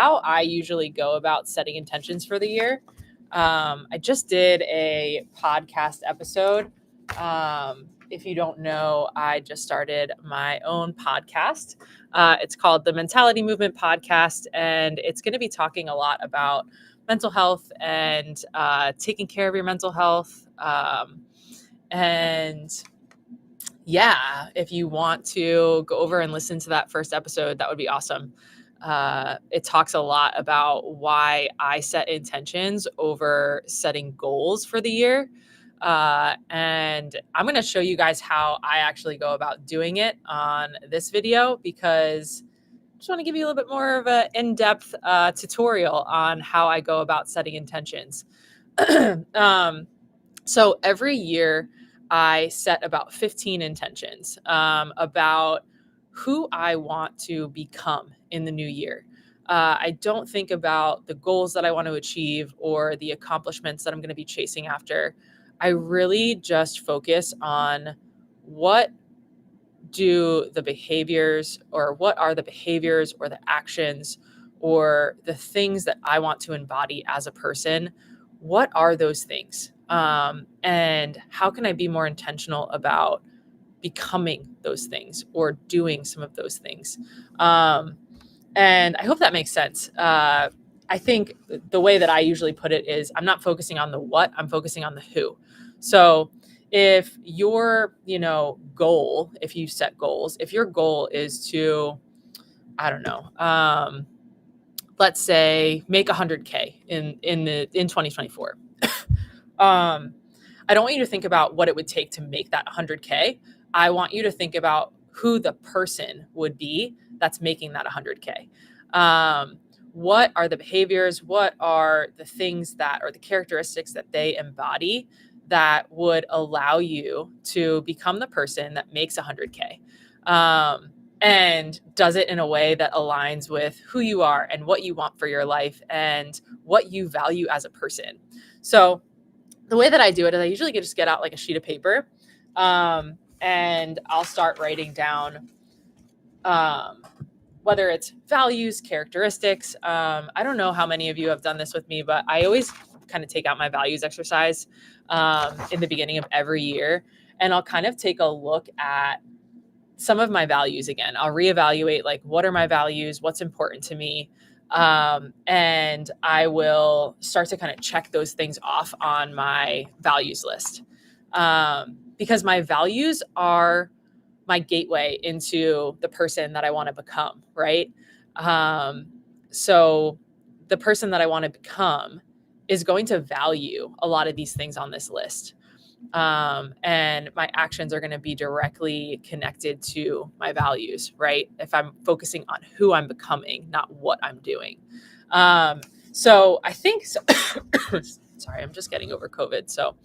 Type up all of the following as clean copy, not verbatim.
how I usually go about setting intentions for the year. I just did a podcast episode. If you don't know, I just started my own podcast. It's called the Mentality Movement Podcast, and it's going to be talking a lot about mental health and taking care of your mental health. And yeah, if you want to go over and listen to that first episode, that would be awesome. It talks a lot about why I set intentions over setting goals for the year. And I'm going to show you guys how I actually go about doing it on this video, because I just want to give you a little bit more of an in-depth tutorial on how I go about setting intentions. So every year I set about 15 intentions about who I want to become in the new year. I don't think about the goals that I want to achieve or the accomplishments that I'm going to be chasing after. I really just focus on what are the behaviors or the actions or the things that I want to embody as a person. What are those things? And how can I be more intentional about becoming those things or doing some of those things? And I hope that makes sense. I think the way that I usually put it is I'm not focusing on the what, I'm focusing on the who. So if your, goal, if you set goals, if your goal is to, I don't know, let's say make 100K in 2024. I don't want you to think about what it would take to make that 100K. I want you to think about who the person would be that's making that 100K. What are the behaviors? What are the things that are the characteristics that they embody that would allow you to become the person that makes 100K? And does it in a way that aligns with who you are and what you want for your life and what you value as a person. So the way that I do it is I usually just get out like a sheet of paper, and I'll start writing down whether it's values, characteristics. I don't know how many of you have done this with me, but I always kind of take out my values exercise in the beginning of every year, and I'll kind of take a look at some of my values again. I'll reevaluate, like, what are my values? What's important to me? And I will start to kind of check those things off on my values list, because my values are my gateway into the person that I want to become, right? So the person that I want to become is going to value a lot of these things on this list. And my actions are going to be directly connected to my values, right? If I'm focusing on who I'm becoming, not what I'm doing. So I think, sorry, I'm just getting over COVID. So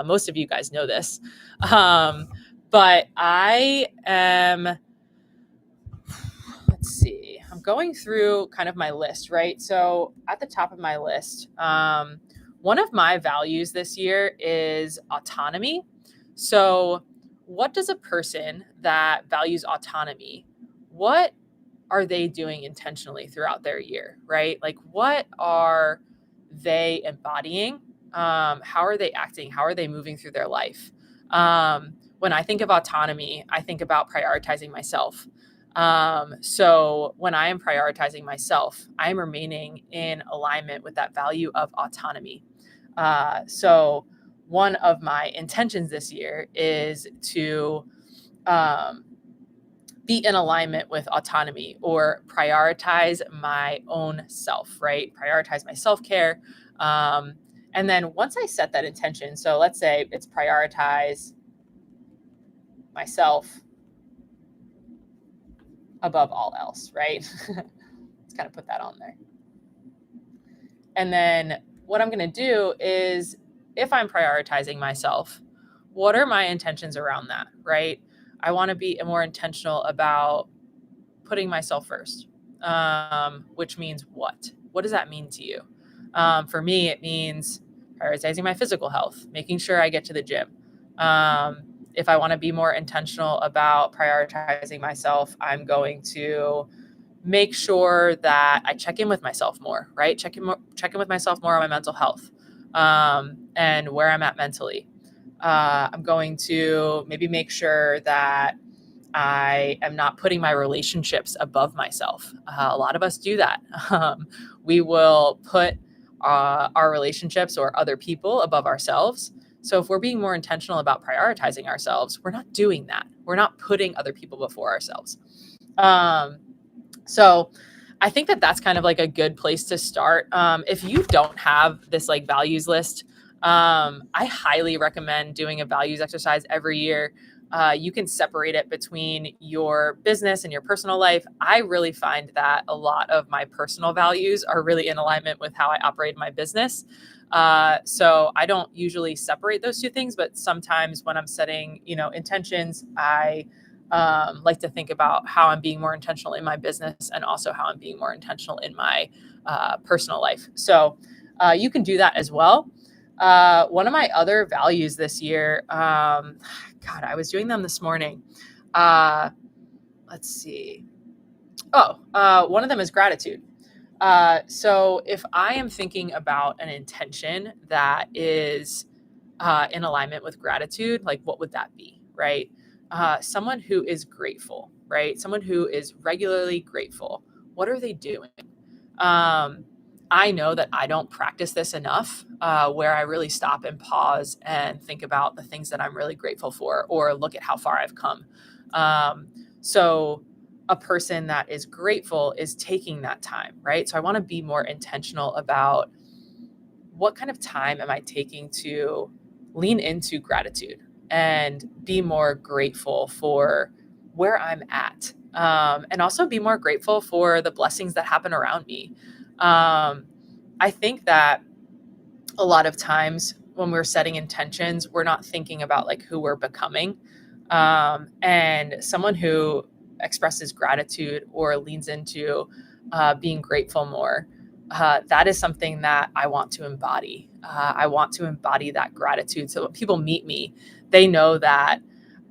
most of you guys know this. But I am, let's see, I'm going through kind of my list, right? So at the top of my list, one of my values this year is autonomy. So what does a person that values autonomy, what are they doing intentionally throughout their year, right? Like, what are they embodying? How are they acting? How are they moving through their life? When I think of autonomy, I think about prioritizing myself. So when I am prioritizing myself, I am remaining in alignment with that value of autonomy. So one of my intentions this year is to be in alignment with autonomy, or prioritize my own self, right? Prioritize my self-care. And then once I set that intention, so let's say it's prioritize myself above all else, right? Let's kind of put that on there. And then what I'm going to do is, if I'm prioritizing myself, what are my intentions around that, right? I want to be more intentional about putting myself first, which means what? What does that mean to you? For me, it means prioritizing my physical health, making sure I get to the gym. If I want to be more intentional about prioritizing myself, I'm going to make sure that I check in with myself more, right? Check in with myself more on my mental health, and where I'm at mentally. I'm going to maybe make sure that I am not putting my relationships above myself. A lot of us do that. We will put our relationships or other people above ourselves. So if we're being more intentional about prioritizing ourselves, we're not doing that. We're not putting other people before ourselves. Um, so I think that that's kind of like a good place to start. If you don't have this like values list, I highly recommend doing a values exercise every year. You can separate it between your business and your personal life. I really find that a lot of my personal values are really in alignment with how I operate my business. So I don't usually separate those two things, but sometimes when I'm setting, intentions, I like to think about how I'm being more intentional in my business and also how I'm being more intentional in my personal life. So you can do that as well. One of my other values this year, God, I was doing them this morning. Uh, let's see. One of them is gratitude. So if I am thinking about an intention that is in alignment with gratitude, like what would that be, right? Someone who is grateful, right? Someone who is regularly grateful. What are they doing? Um, I know that I don't practice this enough, where I really stop and pause and think about the things that I'm really grateful for, or look at how far I've come. Um, so, a person that is grateful is taking that time, right? So, I want to be more intentional about what kind of time am I taking to lean into gratitude and be more grateful for where I'm at, and also be more grateful for the blessings that happen around me. I think that a lot of times when we're setting intentions, we're not thinking about like who we're becoming. And someone who expresses gratitude or leans into being grateful more, that is something that I want to embody. I want to embody that gratitude. So when people meet me, they know that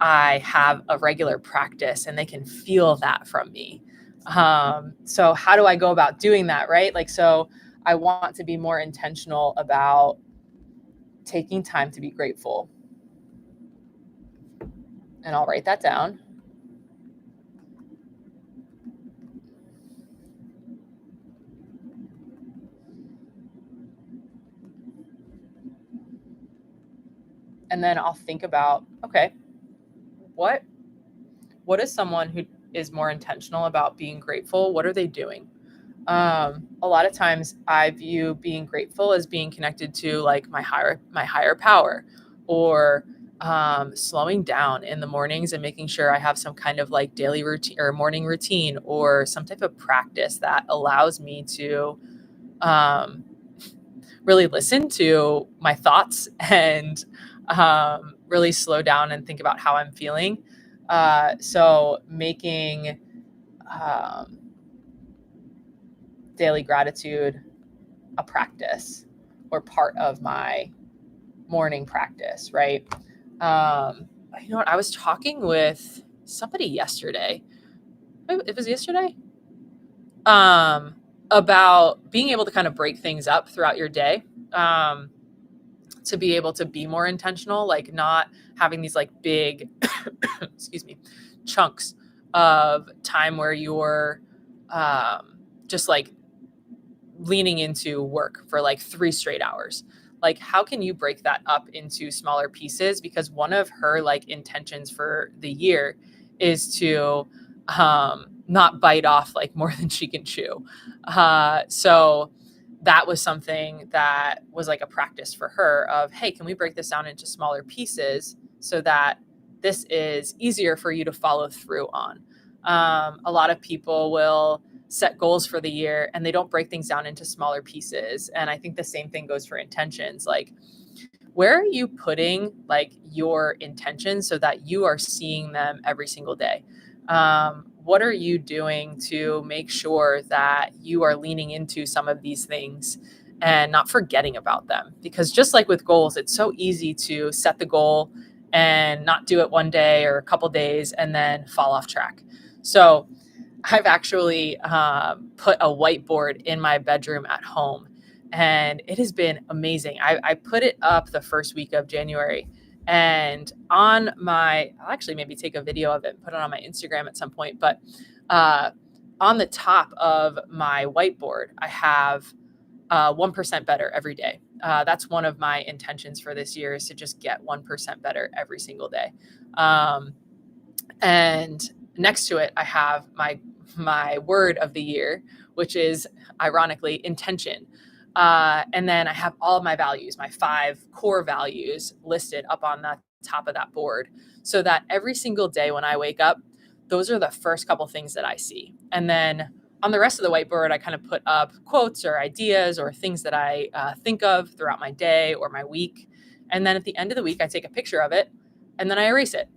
I have a regular practice and they can feel that from me. So how do I go about doing that, right? Like, so I want to be more intentional about taking time to be grateful. And I'll write that down. And then I'll think about, okay, what is someone who is more intentional about being grateful? What are they doing? A lot of times I view being grateful as being connected to like my higher power, or slowing down in the mornings and making sure I have some kind of like daily routine or morning routine or some type of practice that allows me to um, really listen to my thoughts and really slow down and think about how I'm feeling. So making um, daily gratitude a practice or part of my morning practice, right? You know what? I was talking with somebody yesterday. It was yesterday. Um, about being able to kind of break things up throughout your day. Um, to be able to be more intentional, like not having these like big, excuse me, chunks of time where you're just like leaning into work for like 3 straight hours. Like, how can you break that up into smaller pieces? Because one of her like intentions for the year is to not bite off like more than she can chew. So that was something that was like a practice for her of, hey, can we break this down into smaller pieces so that this is easier for you to follow through on? A lot of people will set goals for the year and they don't break things down into smaller pieces. And I think the same thing goes for intentions. Like, where are you putting like your intentions so that you are seeing them every single day? What are you doing to make sure that you are leaning into some of these things and not forgetting about them? Because just like with goals, it's so easy to set the goal and not do it one day or a couple days and then fall off track. So I've actually put a whiteboard in my bedroom at home, and it has been amazing. I put it up the first week of January, and I'll actually maybe take a video of it and put it on my Instagram at some point. But uh, on the top of my whiteboard, I have 1% better every day. That's one of my intentions for this year, is to just get 1% better every single day. Um, and next to it, I have my word of the year, which is ironically intention. And then I have all of my values, my 5 core values, listed up on the top of that board, so that every single day when I wake up, those are the first couple things that I see. And then on the rest of the whiteboard, I kind of put up quotes or ideas or things that I think of throughout my day or my week. And then at the end of the week, I take a picture of it and then I erase it.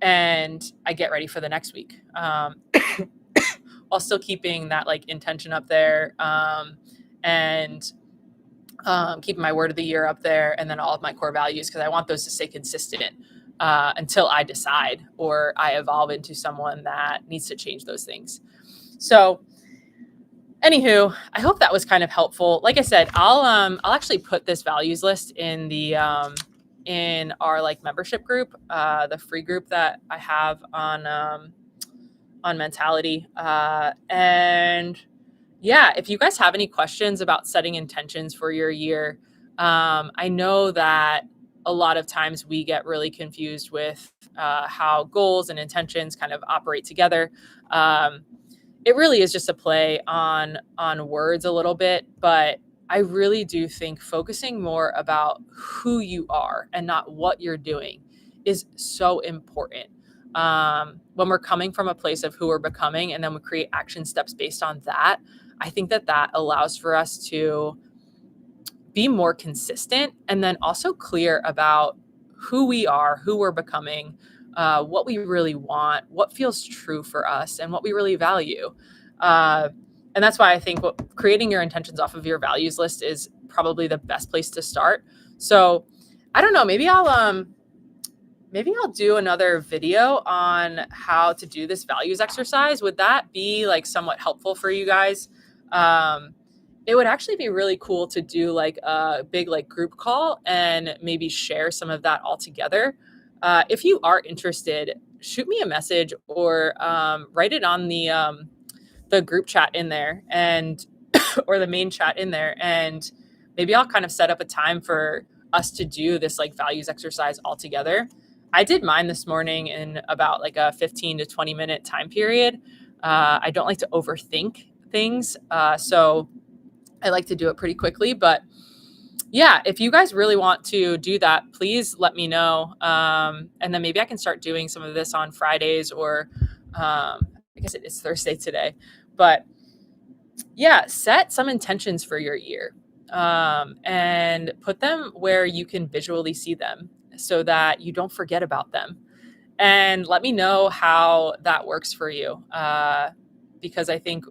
And I get ready for the next week, while still keeping that like intention up there, and keeping my word of the year up there, and then all of my core values, because I want those to stay consistent until I decide or I evolve into someone that needs to change those things. So, anywho, I hope that was kind of helpful. Like I said, I'll actually put this values list in our like membership group, the free group that I have on Mentality. And yeah, if you guys have any questions about setting intentions for your year, I know that a lot of times we get really confused with how goals and intentions kind of operate together. It really is just a play on words a little bit, but I really do think focusing more about who you are and not what you're doing is so important. When we're coming from a place of who we're becoming, and then we create action steps based on that, I think that that allows for us to be more consistent, and then also clear about who we are, who we're becoming, what we really want, what feels true for us, and what we really value. And that's why I think creating your intentions off of your values list is probably the best place to start. So I don't know, maybe I'll do another video on how to do this values exercise. Would that be like somewhat helpful for you guys? It would actually be really cool to do like a big like group call and maybe share some of that all together. If you are interested, shoot me a message or write it on the group chat in there, and or the main chat in there, and maybe I'll kind of set up a time for us to do this like values exercise all together. I did mine this morning in about like a 15 to 20 minute time period. I don't like to overthink things, so I like to do it pretty quickly. But yeah, if you guys really want to do that, please let me know. And then maybe I can start doing some of this on Fridays, or I guess it is Thursday today. But yeah, set some intentions for your year, and put them where you can visually see them so that you don't forget about them. And let me know how that works for you. Because I think